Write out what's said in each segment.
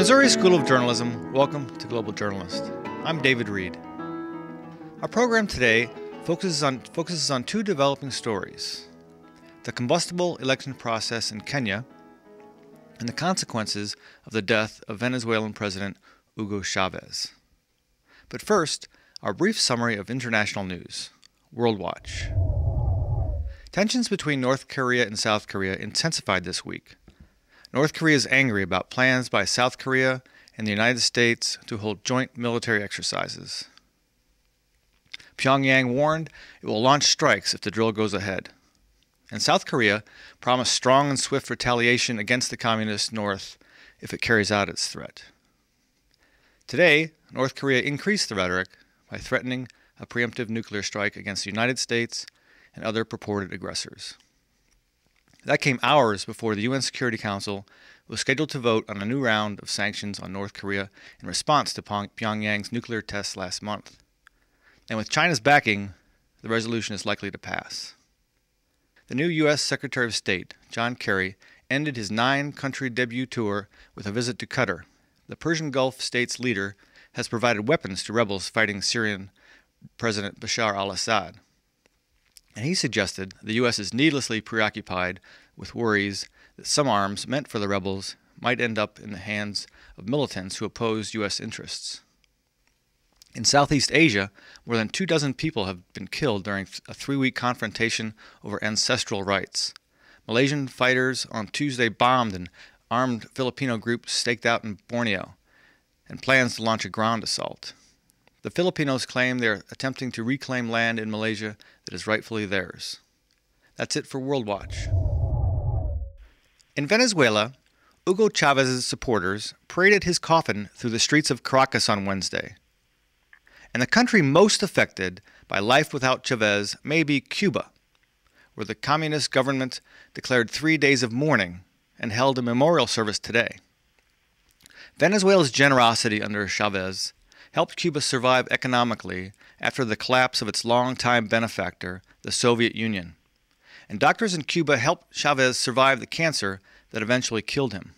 Missouri School of Journalism, welcome to Global Journalist. I'm David Reed. Our program today focuses on two developing stories: the combustible election process in Kenya and the consequences of the death of Venezuelan President Hugo Chavez. But first, our brief summary of international news. World Watch. Tensions between North Korea and South Korea intensified this week. North Korea is angry about plans by South Korea and the United States to hold joint military exercises. Pyongyang warned it will launch strikes if the drill goes ahead. And South Korea promised strong and swift retaliation against the Communist North if it carries out its threat. Today, North Korea increased the rhetoric by threatening a preemptive nuclear strike against the United States and other purported aggressors. That came hours before the UN Security Council was scheduled to vote on a new round of sanctions on North Korea in response to Pyongyang's nuclear tests last month. And with China's backing, the resolution is likely to pass. The new U.S. Secretary of State, John Kerry, ended his 9-country debut tour with a visit to Qatar. The Persian Gulf state's leader has provided weapons to rebels fighting Syrian President Bashar al-Assad. And he suggested the U.S. is needlessly preoccupied with worries that some arms meant for the rebels might end up in the hands of militants who oppose U.S. interests. In Southeast Asia, more than 24 people have been killed during a 3-week confrontation over ancestral rights. Malaysian fighters on Tuesday bombed an armed Filipino group staked out in Borneo and plans to launch a ground assault. The Filipinos claim they are attempting to reclaim land in Malaysia that is rightfully theirs. That's it for World Watch. In Venezuela, Hugo Chavez's supporters paraded his coffin through the streets of Caracas on Wednesday. And the country most affected by life without Chavez may be Cuba, where the communist government declared 3 days of mourning and held a memorial service today. Venezuela's generosity under Chavez helped Cuba survive economically after the collapse of its longtime benefactor, the Soviet Union. And doctors in Cuba helped Chavez survive the cancer that eventually killed him.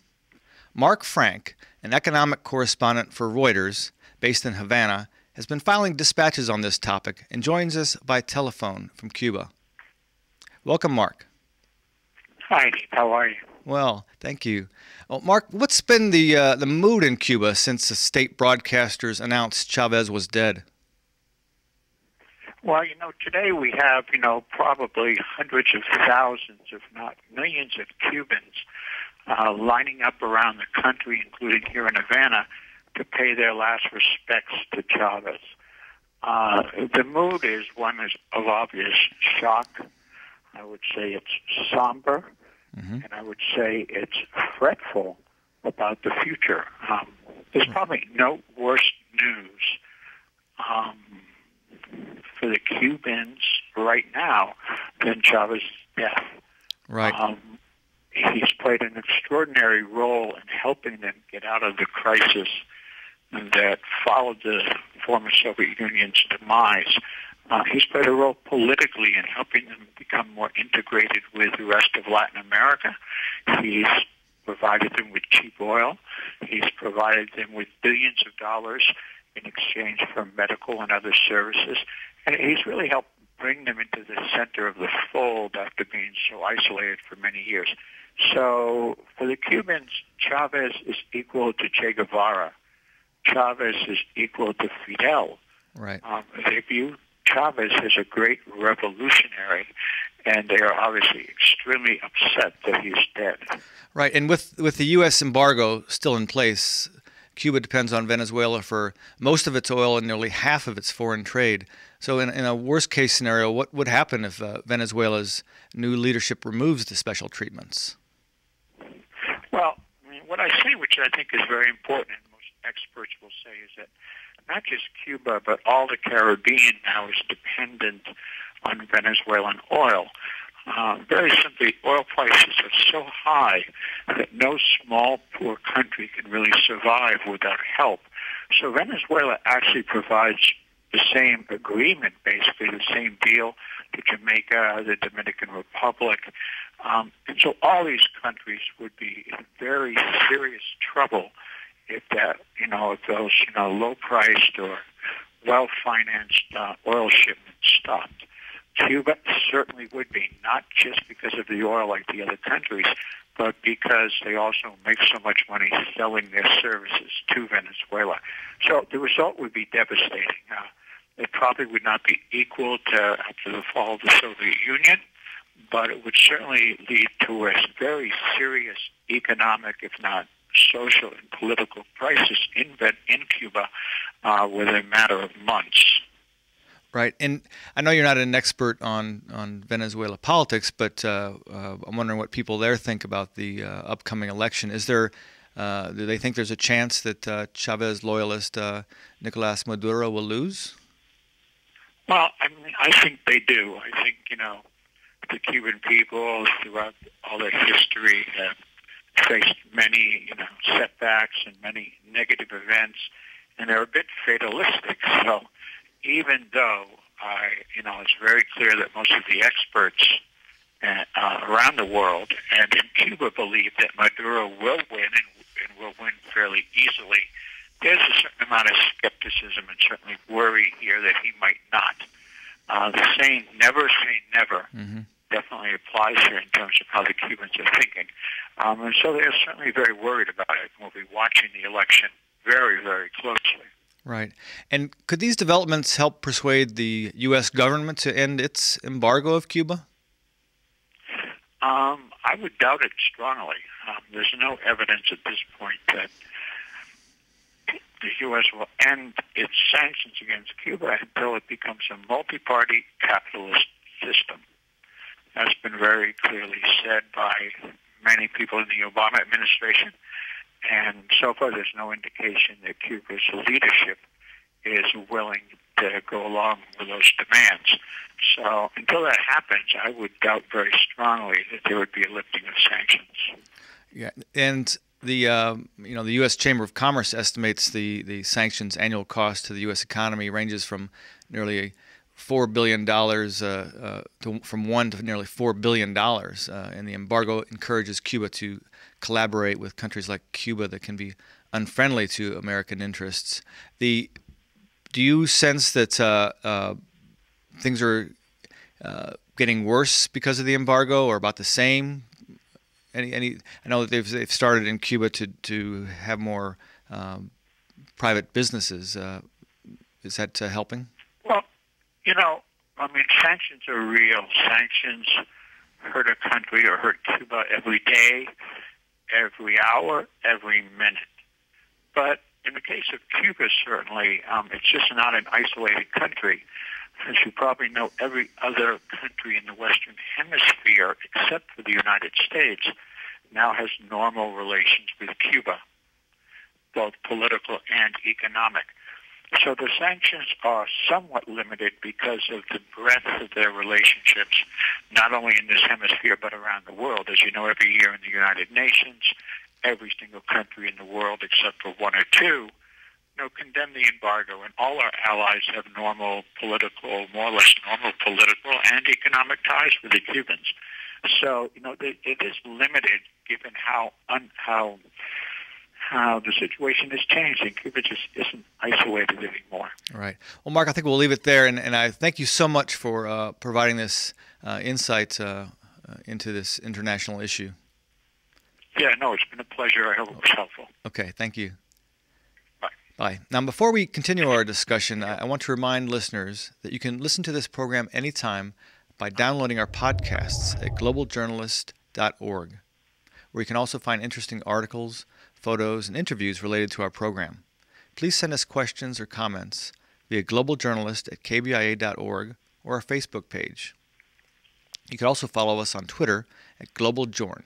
Marc Frank, an economic correspondent for Reuters, based in Havana, has been filing dispatches on this topic and joins us by telephone from Cuba. Welcome, Marc. Hi, how are you? Well, thank you. Well, Marc, what's been the mood in Cuba since the state broadcasters announced Chavez was dead? Well, today we have, probably hundreds of thousands, if not millions of Cubans lining up around the country, including here in Havana, to pay their last respects to Chavez. The mood is one of obvious shock. I would say it's somber. And I would say it's fretful about the future. There's probably no worse news for the Cubans right now than Chavez's death. Right. He's played an extraordinary role in helping them get out of the crisis that followed the former Soviet Union's demise. He's played a role politically in helping them become more integrated with the rest of Latin America. He's provided them with cheap oil. He's provided them with billions of dollars in exchange for medical and other services. And he's really helped bring them into the center of the fold after being so isolated for many years. So for the Cubans, Chavez is equal to Che Guevara. Chavez is equal to Fidel. Right. They view Chavez is a great revolutionary, and they are obviously extremely upset that he's dead. Right, and with the U.S. embargo still in place, Cuba depends on Venezuela for most of its oil and nearly half of its foreign trade. So in a worst-case scenario, what would happen if Venezuela's new leadership removes the special treatments? Well, what I say, which I think is very important, and most experts will say, is that not just Cuba, but all the Caribbean now is dependent on Venezuelan oil. Very simply, oil prices are so high that no small, poor country can really survive without help. So Venezuela actually provides the same agreement, basically the same deal to Jamaica, the Dominican Republic. And so all these countries would be in very serious trouble if that, if those, low-priced or well-financed oil shipments stopped. Cuba certainly would be, not just because of the oil like the other countries, but because they also make so much money selling their services to Venezuela. So the result would be devastating. It probably would not be equal to after the fall of the Soviet Union, but it would certainly lead to a very serious economic, if not social and political crisis in Cuba within a matter of months. Right, and I know you're not an expert on Venezuela politics, but I'm wondering what people there think about the upcoming election. Is there, do they think there's a chance that Chavez loyalist Nicolas Maduro will lose? Well, I think they do. I think, the Cuban people throughout all their history have faced many, setbacks and many negative events, and they're a bit fatalistic. So even though it's very clear that most of the experts around the world and in Cuba believe that Maduro will win and will win fairly easily, there's a certain amount of skepticism and certainly worry here that he might not. The saying, never say never, definitely applies here in terms of how the Cubans are thinking. And so they're certainly very worried about it. We'll be watching the election very, very closely. Right. And could these developments help persuade the U.S. government to end its embargo of Cuba? I would doubt it strongly. There's no evidence at this point that the U.S. will end its sanctions against Cuba until it becomes a multi-party capitalist system. That's been very clearly said by many people in the Obama administration. And so far, there's no indication that Cuba's leadership is willing to go along with those demands. So until that happens, I would doubt very strongly that there would be a lifting of sanctions. Yeah, and the the U.S. Chamber of Commerce estimates the sanctions annual cost to the U.S. economy ranges from nearly $4 billion from $1 to nearly $4 billion, and the embargo encourages Cuba to collaborate with countries like Cuba that can be unfriendly to American interests. Do you sense that things are getting worse because of the embargo, or about the same? I know that they've started in Cuba to have more private businesses. Is that helping? Well, sanctions are real. Sanctions hurt a country or hurt Cuba every day, every hour, every minute. But in the case of Cuba, certainly, it's just not an isolated country. As you probably know, every other country in the Western Hemisphere, except for the United States, now has normal relations with Cuba, both political and economic. So the sanctions are somewhat limited because of the breadth of their relationships, not only in this hemisphere but around the world. As you know, every year in the United Nations, every single country in the world except for one or two, condemn the embargo, and all our allies have more or less normal political and economic ties with the Cubans. So, it is limited given how the situation has changed, and Cuba just isn't isolated anymore. Right. Well, Marc, I think we'll leave it there, and I thank you so much for providing this insight into this international issue. Yeah, no, it's been a pleasure. I hope it was helpful. Okay, thank you. Bye. Bye. Now, before we continue our discussion, I want to remind listeners that you can listen to this program anytime by downloading our podcasts at globaljournalist.org, where you can also find interesting articles, photos, and interviews related to our program. Please send us questions or comments via globaljournalist@kbia.org or our Facebook page. You can also follow us on Twitter at globaljourn.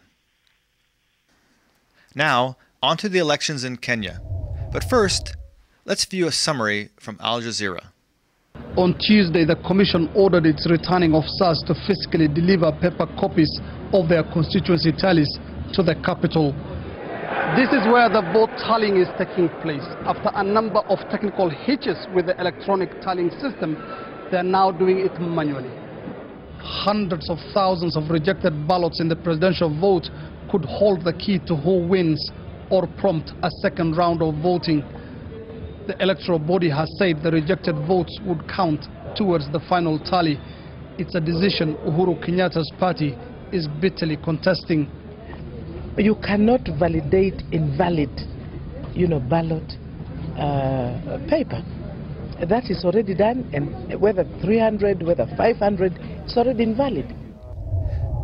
Now, on to the elections in Kenya. But first, let's view a summary from Al Jazeera. On Tuesday, the Commission ordered its returning officers to physically deliver paper copies of their constituency tallies to the capital. This is where the vote tallying is taking place. After a number of technical hitches with the electronic tallying system, they are now doing it manually. Hundreds of thousands of rejected ballots in the presidential vote could hold the key to who wins or prompt a second round of voting. The electoral body has said the rejected votes would count towards the final tally. It's a decision Uhuru Kenyatta's party is bitterly contesting. You cannot validate invalid, ballot paper. That is already done, and whether 300, whether 500, it's already invalid.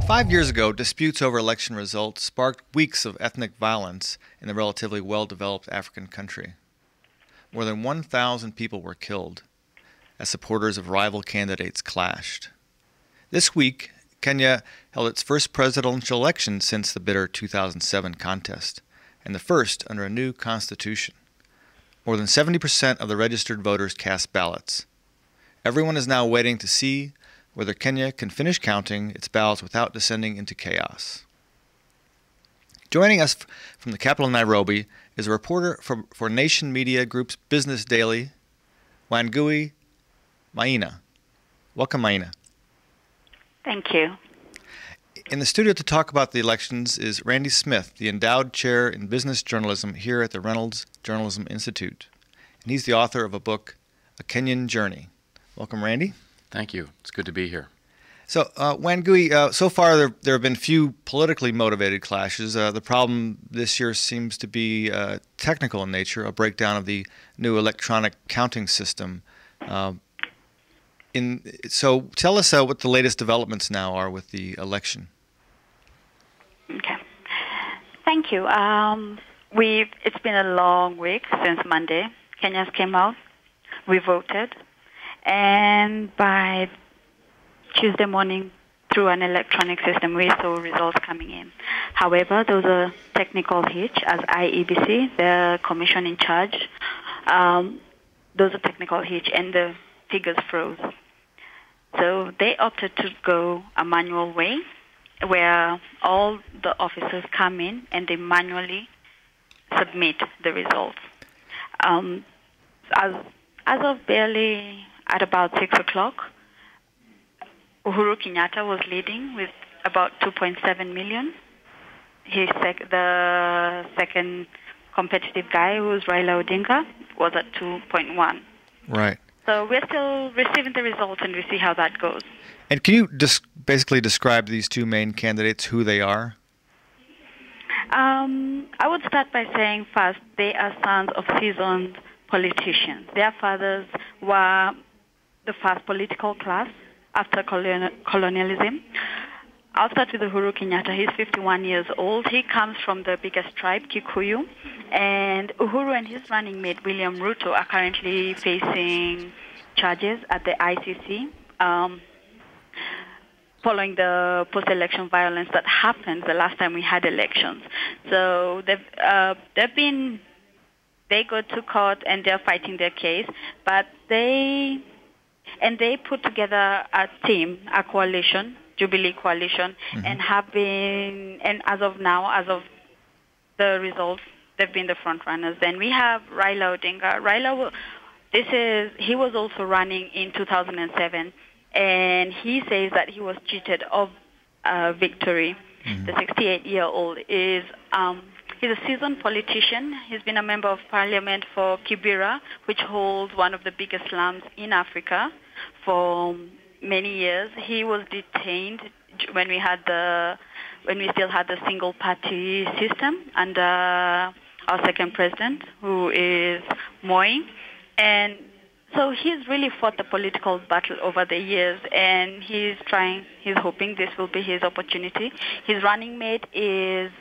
5 years ago, disputes over election results sparked weeks of ethnic violence in the relatively well-developed African country. More than 1,000 people were killed as supporters of rival candidates clashed. This week, Kenya held its first presidential election since the bitter 2007 contest, and the first under a new constitution. More than 70% of the registered voters cast ballots. Everyone is now waiting to see whether Kenya can finish counting its ballots without descending into chaos. Joining us from the capital Nairobi is a reporter for Nation Media Group's Business Daily, Wangui Maina. Welcome, Maina. Thank you. In the studio to talk about the elections is Randy Smith, the endowed chair in business journalism here at the Reynolds Journalism Institute. And he's the author of a book, A Kenyan Journey. Welcome, Randy. Thank you. It's good to be here. So, Wangui, so far there have been few politically motivated clashes. The problem this year seems to be technical in nature, a breakdown of the new electronic counting system. So tell us what the latest developments now are with the election. Okay. Thank you. It's been a long week since Monday. Kenyans came out. We voted. And by Tuesday morning, through an electronic system, we saw results coming in. However, there was a technical hitch as IEBC, the commission in charge. There was a technical hitch and the figures froze. So they opted to go a manual way where all the officers come in and they manually submit the results. As of barely at about 6 o'clock, Uhuru Kenyatta was leading with about 2.7 million. The second competitive guy, who was Raila Odinga, was at 2.1. Right. So we're still receiving the results, and we see how that goes. And can you basically describe these two main candidates, who they are? I would start by saying first, they are sons of seasoned politicians. Their fathers were the first political class after colonialism. I'll start with Uhuru Kenyatta. He's 51 years old. He comes from the biggest tribe, Kikuyu. And Uhuru and his running mate, William Ruto, are currently facing charges at the ICC following the post-election violence that happened the last time we had elections. So they go to court and they're fighting their case, but they put together a team, a coalition, Jubilee Coalition, and as of the results, they've been the front runners. Then we have Raila Odinga. He was also running in 2007, and he says that he was cheated of victory. The 68-year-old is he's a seasoned politician. He's been a member of parliament for Kibera, which holds one of the biggest slums in Africa, for many years. He was detained when we still had the single party system under our second president, who is Moi. And so he's really fought the political battle over the years, and he's hoping this will be his opportunity. His running mate is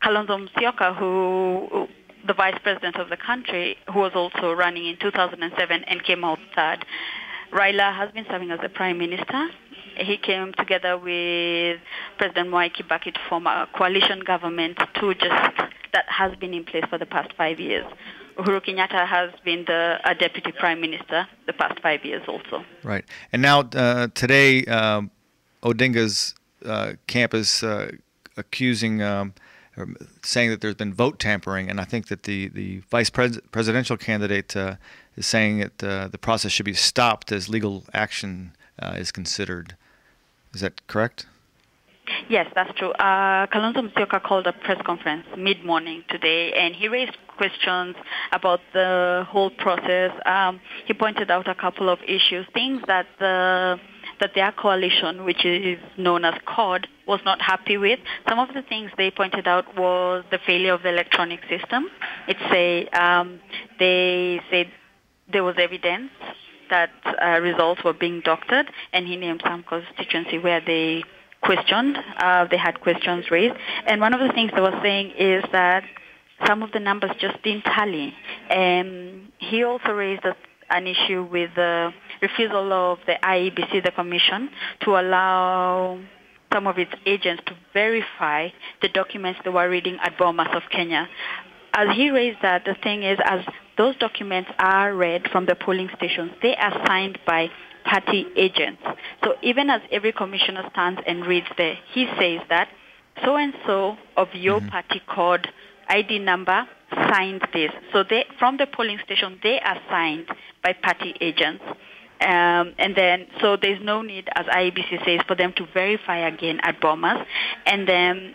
Kalonzo Musyoka, who the vice president of the country, who was also running in 2007 and came out third. Raila has been serving as the prime minister. He came together with President Mwai Kibaki to form a coalition government that has been in place for the past 5 years. Uhuru Kenyatta has been a deputy prime minister the past 5 years also. Right. And now today, Odinga's camp is accusing, saying that there's been vote tampering, and I think that the vice presidential candidate is saying that the process should be stopped as legal action is considered. Is that correct? Yes, that's true. Kalonzo Musyoka called a press conference mid-morning today, and he raised questions about the whole process. He pointed out a couple of issues, things that their coalition, which is known as CORD, was not happy with. Some of the things they pointed out was the failure of the electronic system. They said there was evidence that results were being doctored, and he named some constituency where they had questions raised. And one of the things they were saying is that some of the numbers just didn't tally. And he also raised an issue with the refusal of the IEBC, the commission, to allow some of its agents to verify the documents they were reading at Bomas of Kenya. As he raised that, the thing is, as those documents are read from the polling stations, they are signed by party agents. So even as every commissioner stands and reads there, he says that so-and-so of your party code ID number signed this. So from the polling station, they are signed by party agents. And then, so there's no need, as IEBC says, for them to verify again at Bomas. And then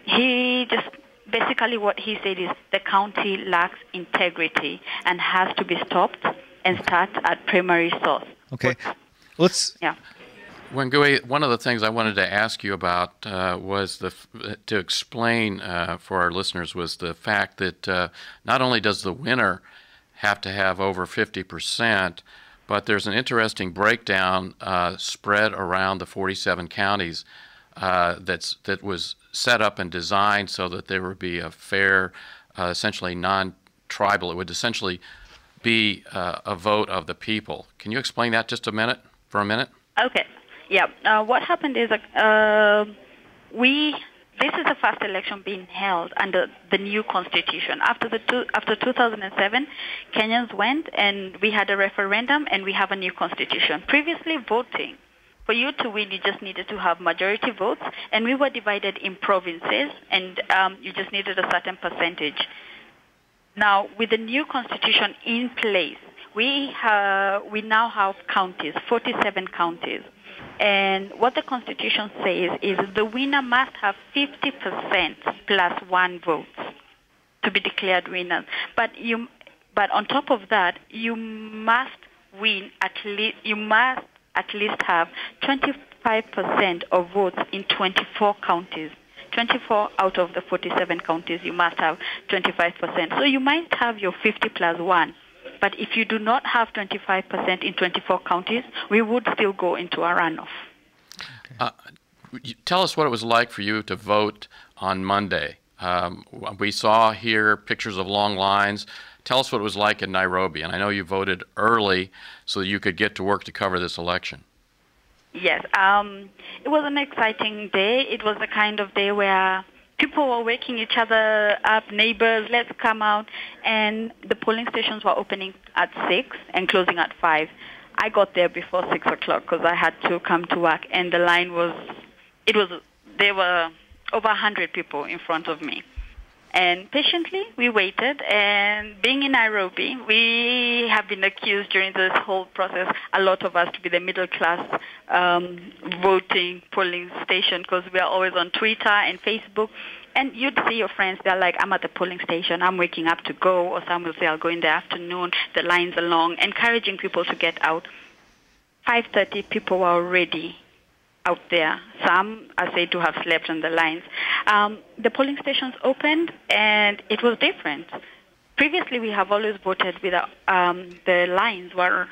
basically what he said is the county lacks integrity and has to be stopped and start at primary source. Okay. Wangui, one of the things I wanted to ask you about was to explain for our listeners was the fact that not only does the winner have to have over 50%, but there's an interesting breakdown spread around the 47 counties that was set up and designed so that there would be a fair, essentially non-tribal. It would essentially be a vote of the people. Can you explain that just for a minute? Okay. Yeah. What happened is this is the first election being held under the new constitution. After 2007, Kenyans went and we had a referendum and we have a new constitution. Previously, voting, for you to win, you just needed to have majority votes, and we were divided in provinces, and you just needed a certain percentage. Now, with the new constitution in place, we now have counties, 47 counties. And what the Constitution says is the winner must have 50% plus one vote to be declared winner. But on top of that, you must at least have 25% of votes in 24 counties. 24 out of the 47 counties, you must have 25%. So you might have your 50 plus 1. But if you do not have 25% in 24 counties, we would still go into a runoff. Tell us what it was like for you to vote on Monday. We saw here pictures of long lines. Tell us what it was like in Nairobi. And I know you voted early so that you could get to work to cover this election. Yes. It was an exciting day. It was the kind of day where people were waking each other up, neighbors, let's come out. And the polling stations were opening at 6 and closing at 5. I got there before 6 o'clock because I had to come to work. And the line there were over 100 people in front of me. And patiently, we waited. And being in Nairobi, we have been accused during this whole process, a lot of us, to be the middle class voting polling station because we are always on Twitter and Facebook. And you'd see your friends, they're like, I'm at the polling station, I'm waking up to go, or some will say, I'll go in the afternoon, the lines are long, encouraging people to get out. 5:30, people were already out there. Some are said to have slept on the lines. The polling stations opened, and it was different. Previously, we have always voted with the lines were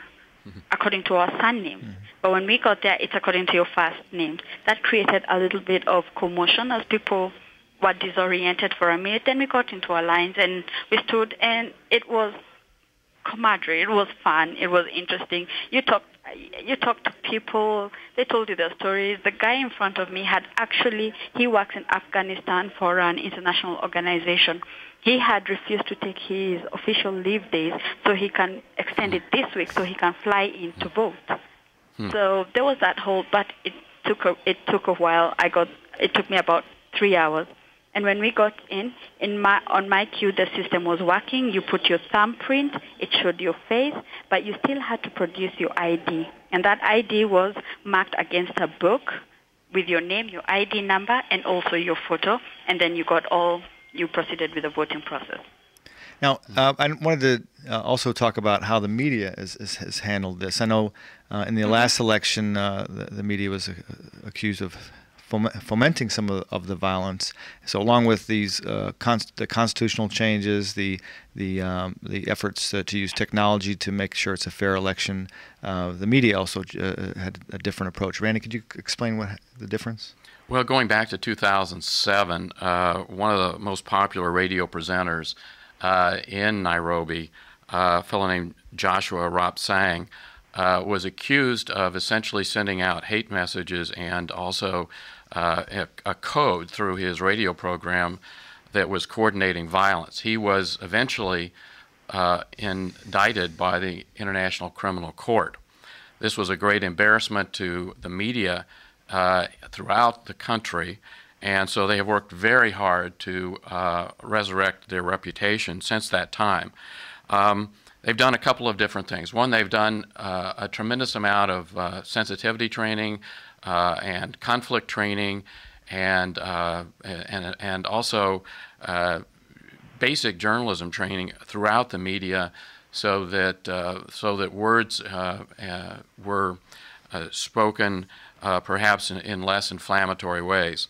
according to our surname. But when we got there, it's according to your first name. That created a little bit of commotion as people were disoriented for a minute. Then we got into our lines, and we stood, and it was camaraderie. It was fun. It was interesting. You talked to people. They told you their stories. The guy in front of me he works in Afghanistan for an international organization. He had refused to take his official leave days so he can extend it this week so he can fly in to vote. So there was that whole, but it took a while. It took me about 3 hours. And when we got on my queue, the system was working. You put your thumbprint, it showed your face, but you still had to produce your ID. And that ID was marked against a book with your name, your ID number, and also your photo, and then you proceeded with the voting process. Now, I wanted to also talk about how the media has handled this. I know in the last election, the media was accused of fomenting some of the violence. So, along with these the constitutional changes, the efforts to use technology to make sure it's a fair election, the media also had a different approach. Randy, could you explain what the difference? Well, going back to 2007, one of the most popular radio presenters in Nairobi, a fellow named Joshua Rapsang, was accused of essentially sending out hate messages and also a code through his radio program that was coordinating violence. He was eventually indicted by the International Criminal Court. This was a great embarrassment to the media throughout the country, and so they have worked very hard to resurrect their reputation since that time. They've done a couple of different things. One, they've done a tremendous amount of sensitivity training and conflict training, and also basic journalism training throughout the media, so that words were spoken perhaps in less inflammatory ways.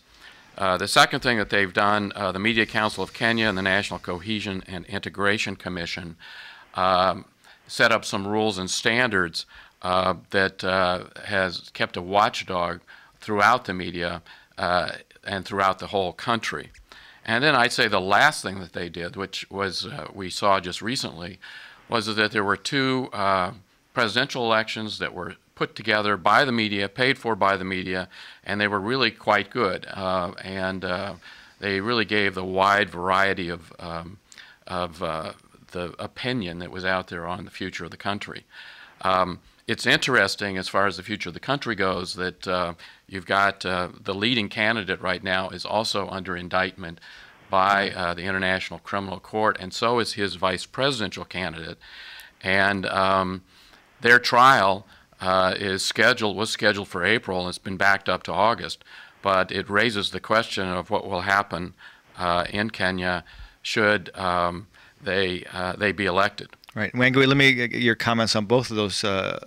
The second thing that they've done, the Media Council of Kenya and the National Cohesion and Integration Commission set up some rules and standards that has kept a watchdog throughout the media and throughout the whole country. And then I'd say the last thing that they did, which was we saw just recently, was that there were two presidential elections that were put together by the media, paid for by the media, and they were really quite good. They really gave the wide variety of the opinion that was out there on the future of the country. It's interesting as far as the future of the country goes that you've got the leading candidate right now is also under indictment by the International Criminal Court, and so is his vice presidential candidate. And their trial was scheduled for April, and it's been backed up to August. But it raises the question of what will happen in Kenya should they be elected. Right. Wangui, let me get your comments on both of those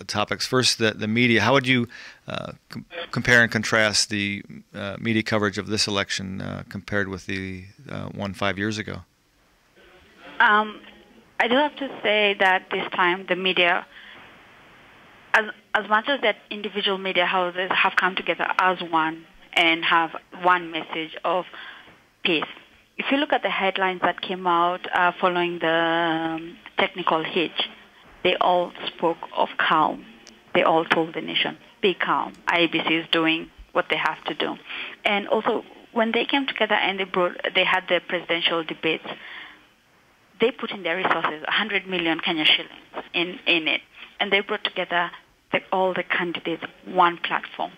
topics. First, the media. How would you compare and contrast the media coverage of this election compared with the one 5 years ago? I do have to say that this time the media, as much as that individual media houses have come together as one and have one message of peace. If you look at the headlines that came out following the technical hitch, they all spoke of calm. They all told the nation, be calm. IEBC is doing what they have to do. And also, when they came together and they had the presidential debates, they put in their resources, 100 million Kenya shillings in it. And they brought together all the candidates, one platform.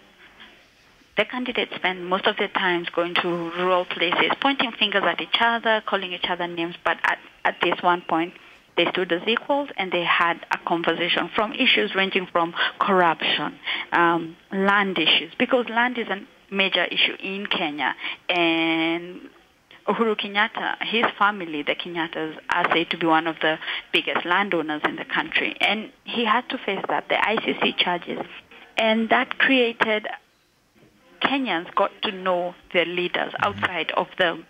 The candidates spend most of their time going to rural places, pointing fingers at each other, calling each other names, but at this one point, they stood as equals and they had a conversation from issues ranging from corruption, land issues, because land is a major issue in Kenya. And Uhuru Kenyatta, his family, the Kenyattas, are said to be one of the biggest landowners in the country. And he had to face that, the ICC charges. And that created Kenyans got to know their leaders outside of them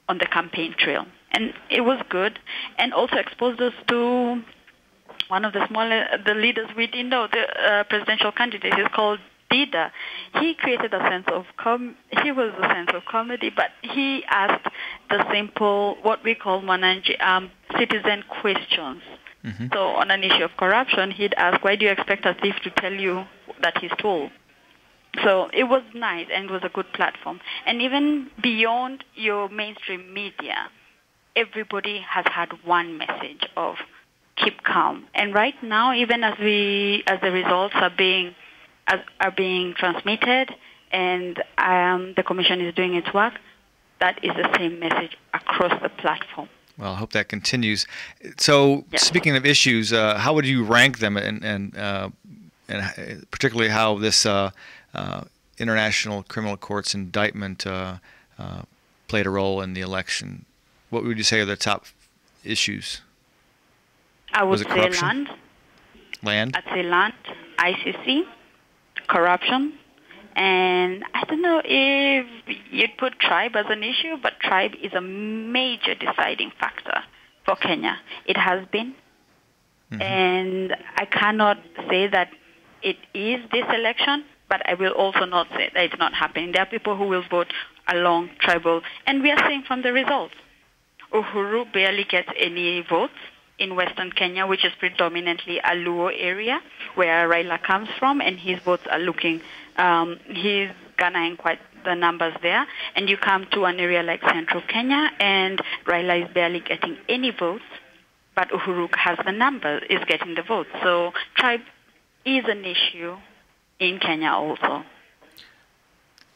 on the campaign trail. And it was good, and also exposed us to one of the leaders we didn't know, the presidential candidate. He's called Dida. He created a sense of he was a sense of comedy, but he asked the simple, what we call citizen questions. Mm-hmm. So on an issue of corruption, he'd ask, why do you expect a thief to tell you that he stole? So it was nice, and it was a good platform. And even beyond your mainstream media, everybody has had one message of keep calm. And right now, even as the results are being transmitted, and the commission is doing its work, that is the same message across the platform. Well, I hope that continues. So, Speaking of issues, how would you rank them, and particularly how this International Criminal Court's indictment played a role in the election. What would you say are the top issues? I would Was it say corruption? land. I'd say land, ICC, corruption, and I don't know if you'd put tribe as an issue, but tribe is a major deciding factor for Kenya. It has been, and I cannot say that it is this election, but I will also not say that it's not happening. There are people who will vote along tribal, and we are seeing from the results. Uhuru barely gets any votes in Western Kenya, which is predominantly a Luo area where Raila comes from, and his votes are looking, he's garnering quite the numbers there. And you come to an area like Central Kenya, and Raila is barely getting any votes, but Uhuru has the numbers, is getting the votes. So tribe is an issue in Kenya also.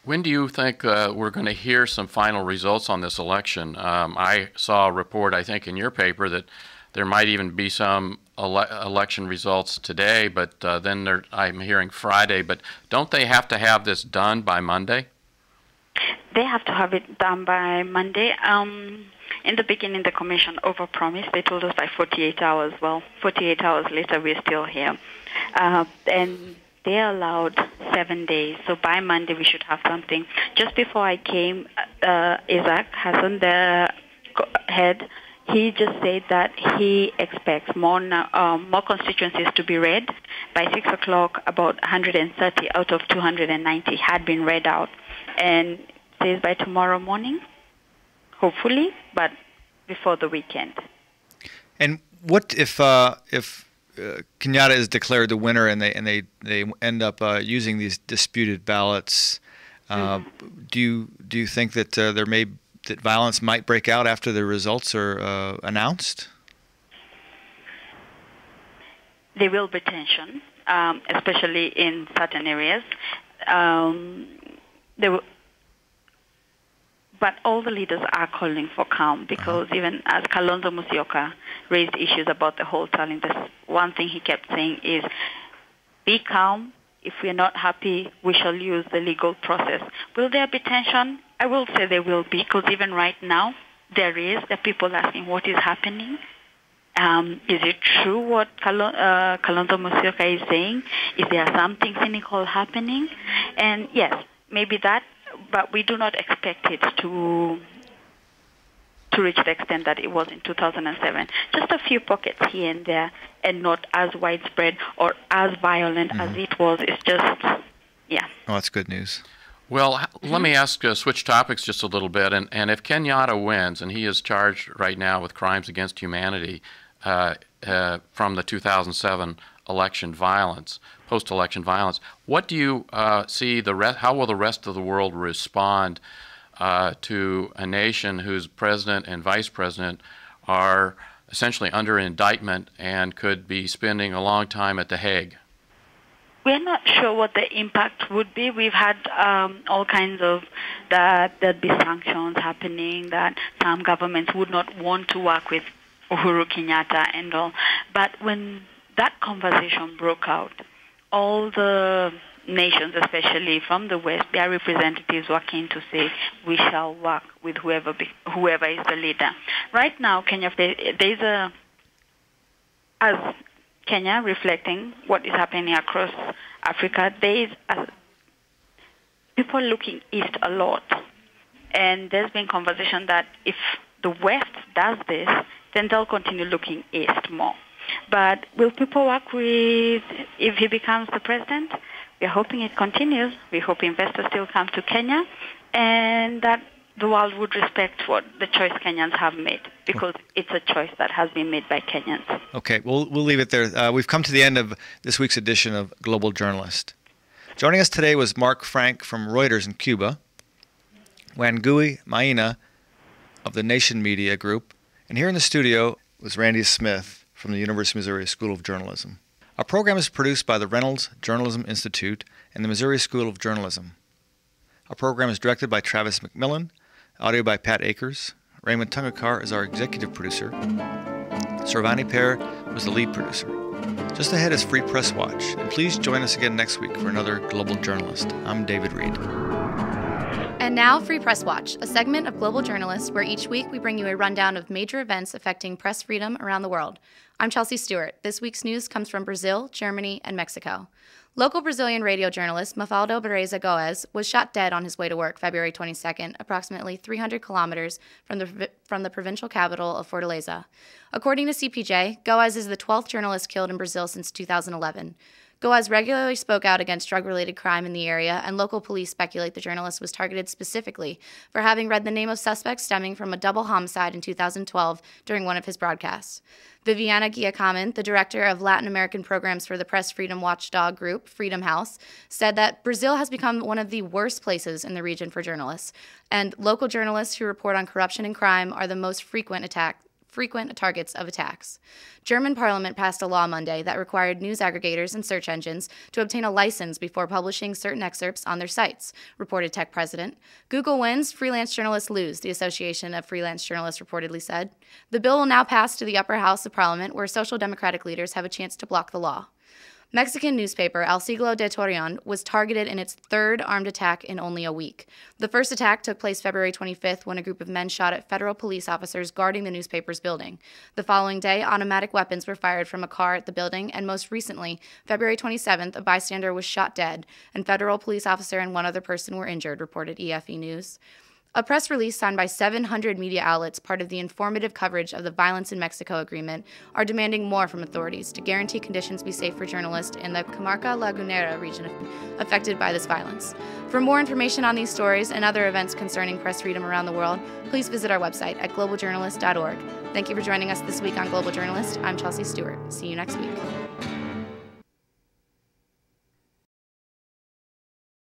When do you think we're going to hear some final results on this election? I saw a report, I think, in your paper that there might even be some election results today, but then I'm hearing Friday. But don't they have to have this done by Monday? They have to have it done by Monday. In the beginning, the commission overpromised. They told us by 48 hours. Well, 48 hours later, we're still here. And they allowed 7 days. So by Monday, we should have something. Just before I came, Isaac Hassan, the head, he just said that he expects more constituencies to be read. By 6 o'clock, about 130 out of 290 had been read out. And says by tomorrow morning, hopefully, but before the weekend. And what if Kenyatta is declared the winner and they end up using these disputed ballots? Do you think that that violence might break out after the results are announced? There will be tension, especially in certain areas. But all the leaders are calling for calm because even as Kalonzo Musyoka raised issues about the whole tallying, this one thing he kept saying is, be calm. If we're not happy, we shall use the legal process. Will there be tension? I will say there will be, because even right now, there is. There are people asking what is happening. Is it true what Kalonzo Musyoka is saying? Is there something cynical happening? And yes, maybe that, but we do not expect it to reach the extent that it was in 2007. Just a few pockets here and there, and not as widespread or as violent as it was. It's just, yeah. Oh, that's good news. Well, let me switch topics just a little bit. And if Kenyatta wins, and he is charged right now with crimes against humanity from the 2007 election violence, post-election violence, what do you see how will the rest of the world respond to a nation whose president and vice president are essentially under indictment and could be spending a long time at The Hague? We're not sure what the impact would be. We've had all kinds of that there'd be sanctions happening, that some governments would not want to work with Uhuru Kenyatta and all. But when that conversation broke out, all the nations, especially from the West, their representatives were keen to say, we shall work with whoever is the leader. Right now, Kenya, as Kenya reflecting what is happening across Africa, there is people looking east a lot. And there's been conversation that if the West does this, then they'll continue looking east more. But will people work with, if he becomes the president? We're hoping it continues. We hope investors still come to Kenya, and that the world would respect what the choice Kenyans have made, because it's a choice that has been made by Kenyans. Okay, we'll leave it there. We've come to the end of this week's edition of Global Journalist. Joining us today was Marc Frank from Reuters in Cuba, Wangui Maina of the Nation Media Group, and here in the studio was Randy Smith from the University of Missouri School of Journalism. Our program is produced by the Reynolds Journalism Institute and the Missouri School of Journalism. Our program is directed by Travis McMillan, audio by Pat Akers. Raymond Tungakar is our executive producer. Sarvani Pear was the lead producer. Just ahead is Free Press Watch, and please join us again next week for another Global Journalist. I'm David Reed. And now, Free Press Watch, a segment of Global Journalist where each week we bring you a rundown of major events affecting press freedom around the world. I'm Chelsea Stewart. This week's news comes from Brazil, Germany, and Mexico. Local Brazilian radio journalist Mafaldo Bereza Goes was shot dead on his way to work February 22nd, approximately 300 kilometers from the provincial capital of Fortaleza. According to CPJ, Goes is the 12th journalist killed in Brazil since 2011. Goes regularly spoke out against drug-related crime in the area, and local police speculate the journalist was targeted specifically for having read the name of suspects stemming from a double homicide in 2012 during one of his broadcasts. Viviana Giacomin, the director of Latin American programs for the press freedom watchdog group Freedom House, said that Brazil has become one of the worst places in the region for journalists, and local journalists who report on corruption and crime are the most frequent targets of attacks. German parliament passed a law Monday that required news aggregators and search engines to obtain a license before publishing certain excerpts on their sites, reported tech president. Google wins, freelance journalists lose, the Association of Freelance Journalists reportedly said. The bill will now pass to the upper house of parliament, where social democratic leaders have a chance to block the law. Mexican newspaper El Siglo de Torreon was targeted in its third armed attack in only a week. The first attack took place February 25th when a group of men shot at federal police officers guarding the newspaper's building. The following day, automatic weapons were fired from a car at the building, and most recently, February 27th, a bystander was shot dead, and federal police officer and one other person were injured, reported EFE News. A press release signed by 700 media outlets, part of the informative coverage of the Violence in Mexico Agreement, are demanding more from authorities to guarantee conditions be safe for journalists in the Comarca Lagunera region affected by this violence. For more information on these stories and other events concerning press freedom around the world, please visit our website at globaljournalist.org. Thank you for joining us this week on Global Journalist. I'm Chelsea Stewart. See you next week.